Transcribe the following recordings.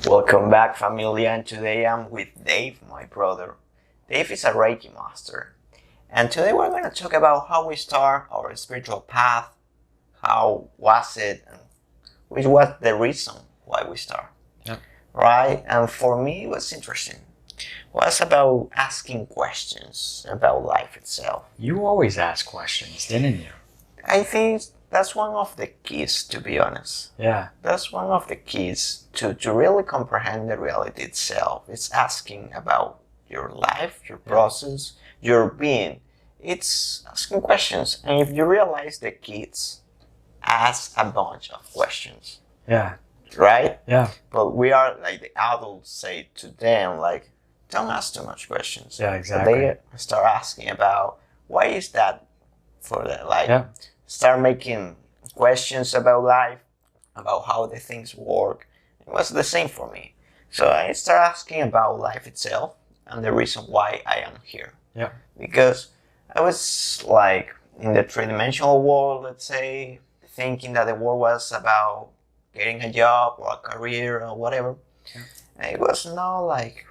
Welcome back, familia, and today I'm with Dave, my brother. Dave is a Reiki master, and today we're going to talk about how we start our spiritual path, how was it, and which was the reason why we start. Yep. Right? And for me, it was interesting. It was about asking questions about life itself. You always ask questions, didn't you? I think that's one of the keys, to be honest. Yeah. That's one of the keys to really comprehend the reality itself. It's asking about your life, your process, your being. It's asking questions. And if you realize the kids ask a bunch of questions. Yeah. Right? Yeah. But we are like the adults say to them, like, don't ask too much questions. Yeah, exactly. But they start asking about why is that for them? Like, Yeah. start making questions about life, about how the things work. It was the same for me. So I started asking about life itself and the reason why I am here. Yeah. Because I was like in the three-dimensional world, let's say, thinking that the world was about getting a job or a career or whatever. Yeah. And it was not like,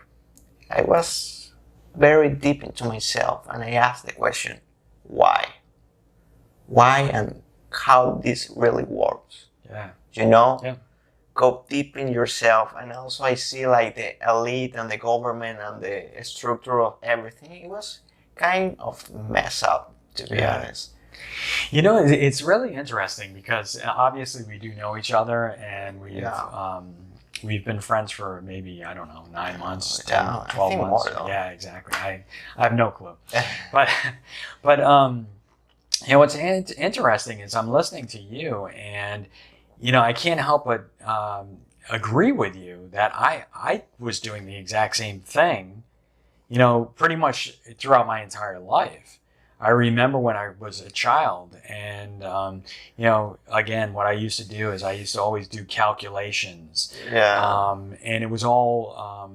I was very deep into myself and I asked the question, why? Why and how this really works. Yeah. You know? Yeah. Go deep in yourself. And also I see like the elite and the government and the structure of everything. It was kind of messed up, to be honest. You know, it's really interesting because obviously we do know each other and we've been friends for maybe, I don't know, 9 months, 10, 12 months. More, yeah, exactly. I have no clue. but you know, what's interesting is I'm listening to you and, you know, I can't help but agree with you that I was doing the exact same thing, you know, pretty much throughout my entire life. I remember when I was a child and, you know, again, what I used to do is I used to always do calculations. Yeah. And it was all,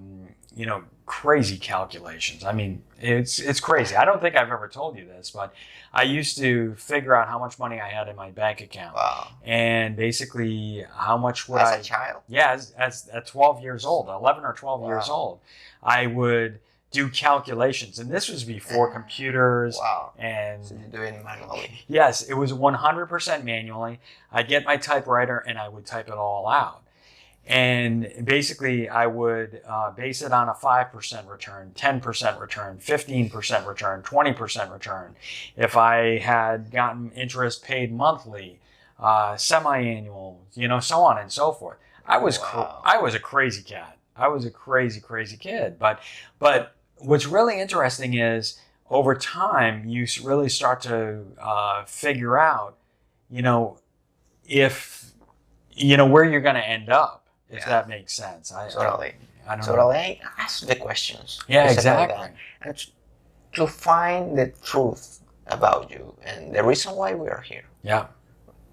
you know, crazy calculations. I mean, it's crazy. I don't think I've ever told you this, but I used to figure out how much money I had in my bank account. Wow. And basically how much would As a child? Yeah, as at 12 years old, 11 or 12 years old, I would do calculations. And this was before computers. Wow. And So you do it manually? Yes, it was 100% manually. I'd get my typewriter and I would type it all out. And basically, I would base it on a 5% return, 10% return, 15% return, 20% return. If I had gotten interest paid monthly, semi-annual, you know, so on and so forth. I was a crazy cat. I was a crazy kid. But what's really interesting is over time, you really start to figure out, you know, if, you know, where you're going to end up. If that makes sense. Totally. I don't Totally. know. Ask the questions. Yeah, It's about exactly. that. And to find the truth about you and the reason why we are here. Yeah.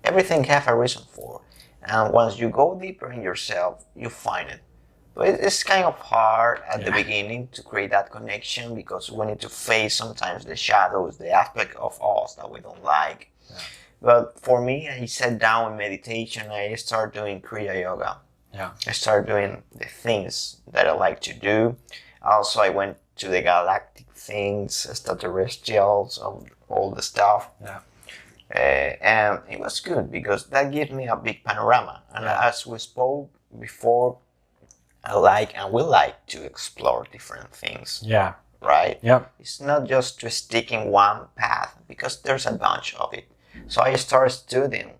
Everything have a reason for. And once you go deeper in yourself, you find it. But it's kind of hard at the beginning to create that connection because we need to face sometimes the shadows, the aspect of us that we don't like. Yeah. But for me, I sat down in meditation. I started doing Kriya Yoga. Yeah. I started doing the things that I like to do. Also, I went to the galactic things, extraterrestrials, all the stuff. Yeah. And it was good because that gave me a big panorama. And as we spoke before, I like and we like to explore different things. Yeah. Right? Yep. It's not just to stick in one path because there's a bunch of it. So I started studying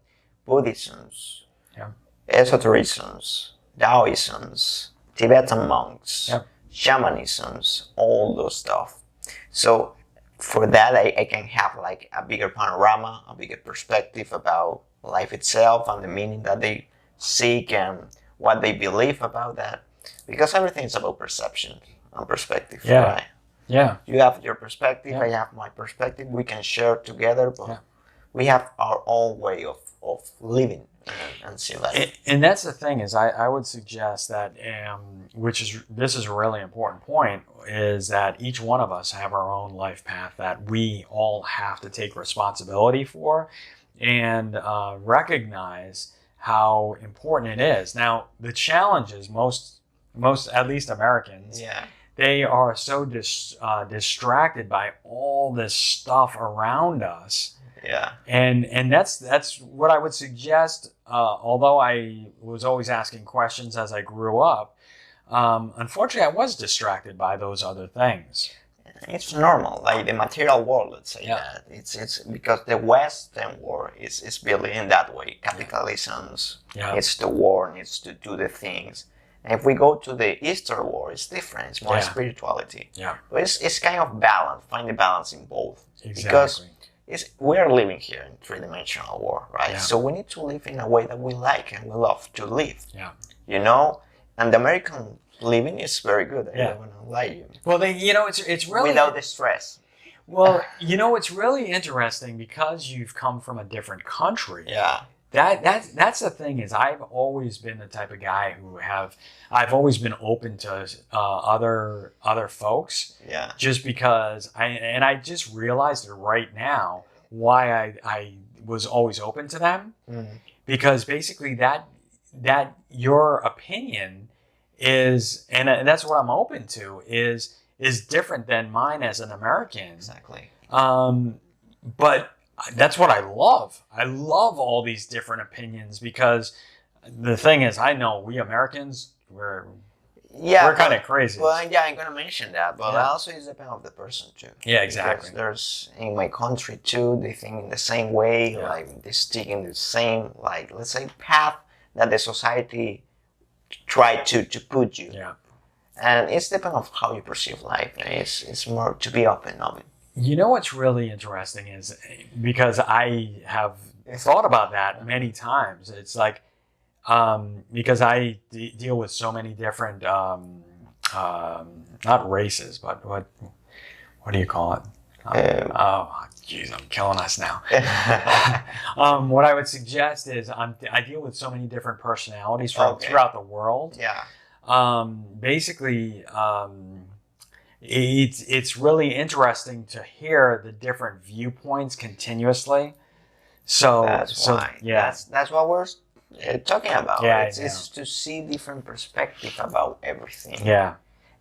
Buddhisms. Yeah. Esotericisms, Taoisms, Tibetan monks, shamanisms, all those stuff. So for that, I can have like a bigger panorama, a bigger perspective about life itself and the meaning that they seek and what they believe about that. Because everything is about perception and perspective, right? Yeah. You have your perspective, I have my perspective. We can share together, but we have our own way of living. And see that. And that's the thing is I would suggest that, this is a really important point, is that each one of us have our own life path that we all have to take responsibility for and recognize how important it is. Now, the challenge is most at least Americans, Yeah. they are so distracted by all this stuff around us. Yeah. And that's what I would suggest. Although I was always asking questions as I grew up, unfortunately, I was distracted by those other things. It's normal, like the material world, let's say Yeah. that. It's because the Western world is built in that way. Capitalism's, Yeah. it's the war, needs to do the things. And if we go to the Eastern world, it's different. It's more Yeah. spirituality. Yeah. But it's kind of balance, find the balance in both. Exactly. Because we are living here in three-dimensional world, right? Yeah. So we need to live in a way that we like and we love to live. Yeah. You know? And the American living is very good. I Yeah. don't want to lie to you. Well, it's really Without the stress. well, it's really interesting because you've come from a different country. Yeah. That's the thing is I've always been the type of guy I've always been open to other folks. Yeah. Just because I just realized it right now why I was always open to them, because basically that your opinion is, and that's what I'm open to, is different than mine as an American. Exactly. But that's what I love. I love all these different opinions, because the thing is, I know we Americans, we're kind of crazy. Well, yeah, I'm gonna mention that, but Yeah. also it's depend of the person too. Yeah, exactly. Because there's in my country too, they think in the same way, Yeah. like they stick in the same, like let's say, path that the society tried to put you. Yeah. And it's depend of how you perceive life. It's more to be open of it. You know what's really interesting is, because I have thought about that many times. It's like, because I deal with so many different, not races, but what do you call it? Oh, geez, I'm killing us now. What I would suggest is I deal with so many different personalities from throughout the world. Yeah. Basically, it's really interesting to hear the different viewpoints continuously. So That's why. Yeah. That's what we're talking about. Yeah, It's to see different perspective about everything. Yeah.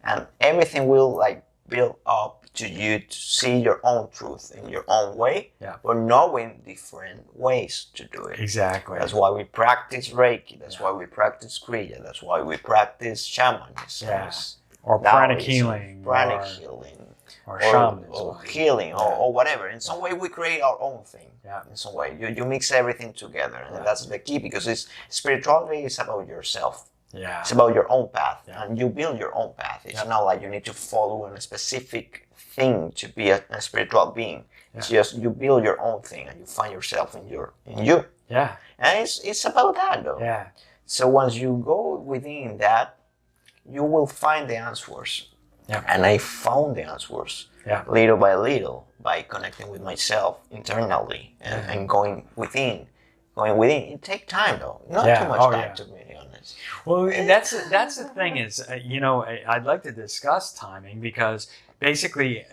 And everything will like build up to you to see your own truth in your own way. Yeah. But knowing different ways to do it. Exactly. That's why we practice Reiki. That's why we practice Kriya. That's why we practice shamanism. Yeah. Or pranic Taoism, healing. Pranic healing. Or shamanism. Or healing, or whatever. In some way, we create our own thing. Yeah. In some way, you mix everything together, and Yeah. that's the key, because spirituality is about yourself. Yeah. It's about your own path, Yeah. and you build your own path. It's Yeah. not like you need to follow a specific thing to be a spiritual being. It's just you build your own thing, and you find yourself in you. Yeah. And it's about that, though. Yeah. So once you go within that, you will find the answers. Yeah. And I found the answers. Yeah. Little by little, by connecting with myself internally and going within. It takes time, though. Not Yeah. too much Oh, time, yeah. to be honest. Well, that's the thing is, I'd like to discuss timing, because basically,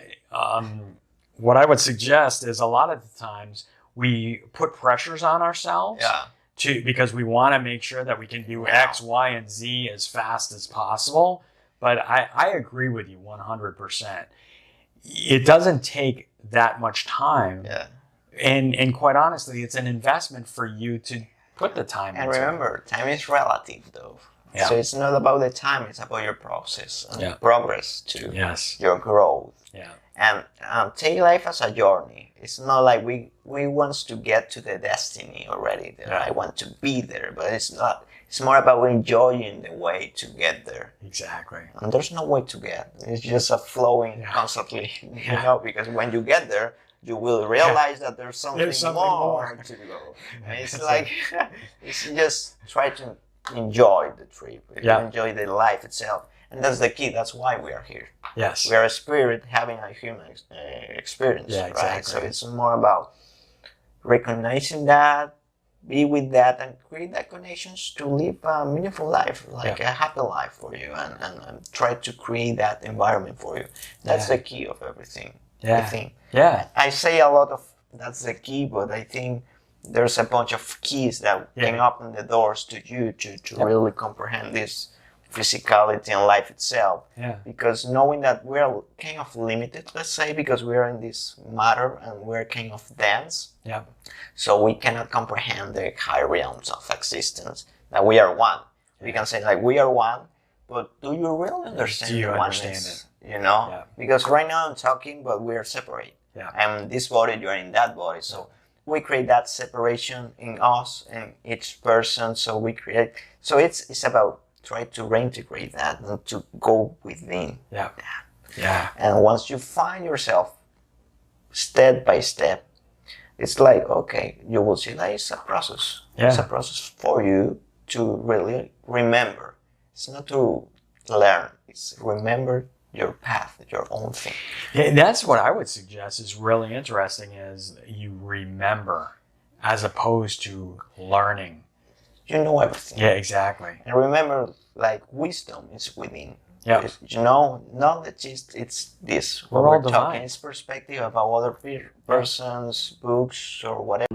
what I would suggest is a lot of the times we put pressures on ourselves. Yeah. Because we want to make sure that we can do X, Y, and Z as fast as possible. But I agree with you 100%. It doesn't take that much time. Yeah. And quite honestly, it's an investment for you to put the time And into. remember, time is relative, though. Yeah. So it's not about the time, it's about your process and progress to Yes. your growth. Yeah. And take life as a journey. It's not like we want to get to the destiny already. That I want to be there, but it's not. It's more about enjoying the way to get there. Exactly. And there's no way to get. It's just a flowing constantly, because when you get there, you will realize that there's something more to go. And it's like, it's just try to enjoy the trip, enjoy the life itself. And that's the key. That's why we are here. Yes. We are a spirit having a human experience, Yeah, right? exactly. So it's more about recognizing that, be with that, and create that connections to live a meaningful life, like a happy life for you, and try to create that environment for you. That's the key of everything. Yeah. I think. Yeah. I say a lot of that's the key, but I think there's a bunch of keys that can open the doors to you to really comprehend this physicality and life itself. Yeah. Because knowing that we're kind of limited, let's say, because we're in this matter and we're kind of dense. Yeah. So we cannot comprehend the high realms of existence, that we are one. We can say like we are one, but do you really understand Do you the understand oneness? You know? Yeah. Because right now I'm talking, but we are separate. Yeah. I'm in this body, you're in that body. So we create that separation in us and each person. So we create. So it's about try to reintegrate that and to go within. Yeah. That. Yeah. And once you find yourself step by step, it's like, okay, you will see that it's a process. Yeah. It's a process for you to really remember. It's not to learn. It's remember your path, your own thing. Yeah, that's what I would suggest is really interesting is you remember as opposed to learning. You know everything. Yeah, exactly. And remember, like, wisdom is within. Yeah. You know, knowledge is it's this. We're What all we're talking divine. is perspective about other persons, books, or whatever.